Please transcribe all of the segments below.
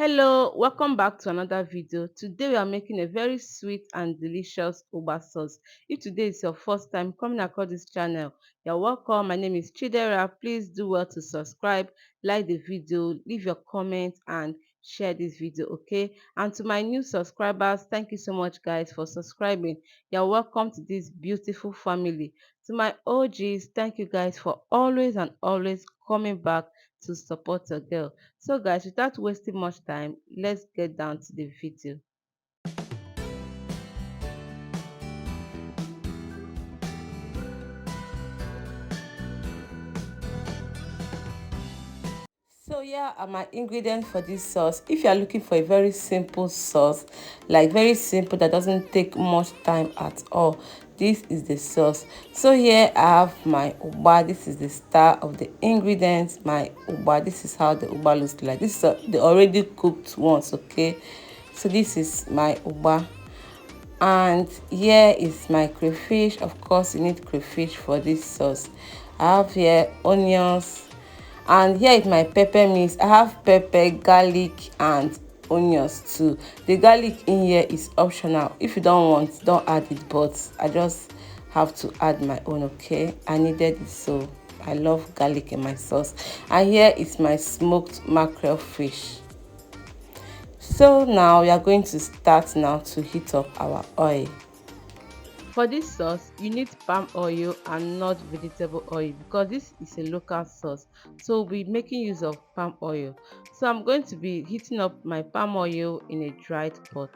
Hello, welcome back to another video. Today we are making a very sweet and delicious Ugba sauce. If today is your first time coming across this channel, you're welcome. My name is Chidera. Please do well to subscribe, like the video, leave your comment and share this video, okay? And to my new subscribers, thank you so much guys for subscribing. You're welcome to this beautiful family. To my OGs, thank you guys for always and always coming back to support a girl. So guys, without wasting much time, let's get down to the video. So here are my ingredients for this sauce. If you are looking for a very simple sauce, like very simple that doesn't take much time at all, this is the sauce. So here I have my Ugba. This is the star of the ingredients. My Ugba. This is how the Ugba looks like. This is the already cooked ones, okay? So this is my Ugba. And here is my crayfish. Of course you need crayfish for this sauce. I have here onions, and here is my pepper mix. I have pepper, garlic and onions too. The garlic in here is optional. If you don't want, don't add it, but I just have to add my own, okay? I needed it, so I love garlic in my sauce. And here is my smoked mackerel fish. So now we are going to start now to heat up our oil. For this sauce, you need palm oil and not vegetable oil because this is a local sauce. So we'll be making use of palm oil. So I'm going to be heating up my palm oil in a dried pot.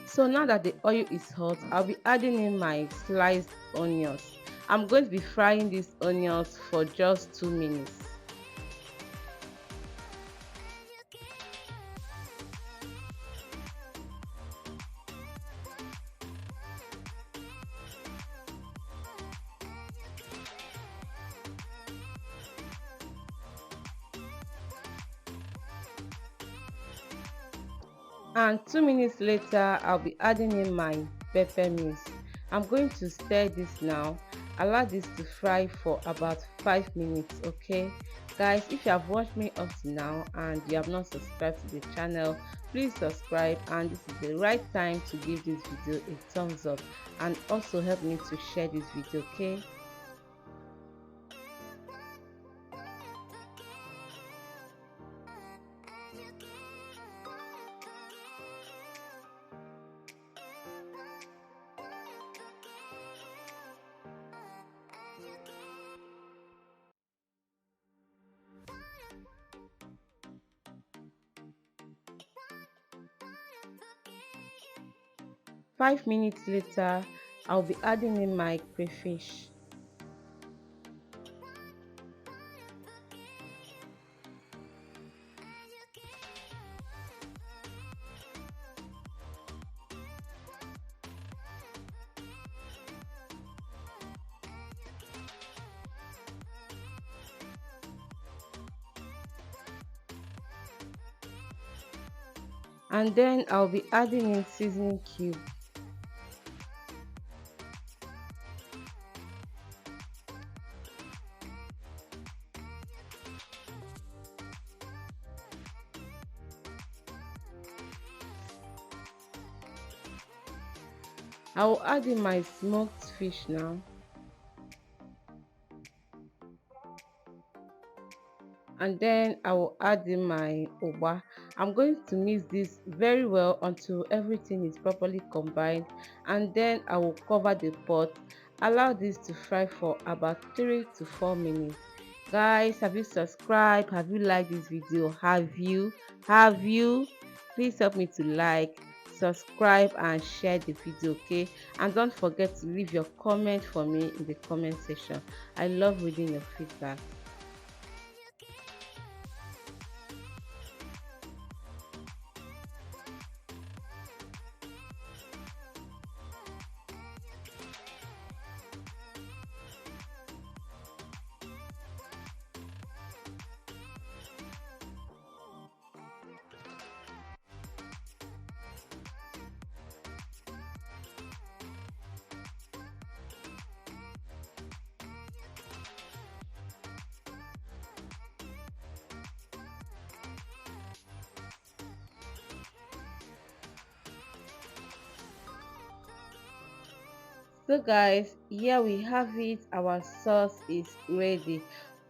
So now that the oil is hot, I'll be adding in my sliced onions. I'm going to be frying these onions for just 2 minutes. And 2 minutes later, I'll be adding in my pepper mix. I'm going to stir this now. Allow this to fry for about 5 minutes, okay? Guys, if you have watched me up to now and you have not subscribed to the channel, please subscribe, and this is the right time to give this video a thumbs up and also help me to share this video, okay? 5 minutes later, I'll be adding in my crayfish. And then I'll be adding in seasoning cube. I will add in my smoked fish now. And then I will add in my Ugba. I'm going to mix this very well until everything is properly combined, and then I will cover the pot. Allow this to fry for about 3 to 4 minutes. Guys, have you subscribed? Have you liked this video? Have you please help me to like, subscribe and share the video, okay? And don't forget to leave your comment for me in the comment section. I love reading your feedback. So guys, here we have it. Our sauce is ready.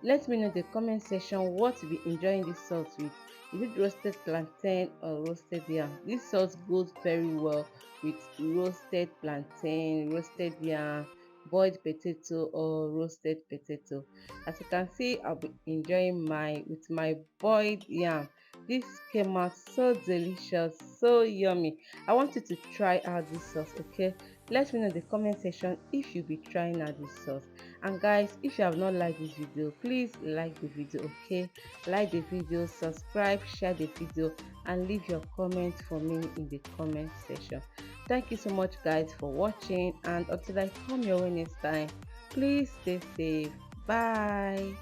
Let me know in the comment section what you be enjoying this sauce with. Is it roasted plantain or roasted yam? This sauce goes very well with roasted plantain, roasted yam, boiled potato or roasted potato. As you can see, I'll be enjoying my boiled yam. This came out so delicious, so yummy. I want you to try out this sauce, okay? Let me know in the comment section if you be trying out this sauce. And guys, if you have not liked this video, please like the video, okay? Like the video, subscribe, share the video, and leave your comments for me in the comment section. Thank you so much guys for watching, and until I come your way next time, please stay safe. Bye.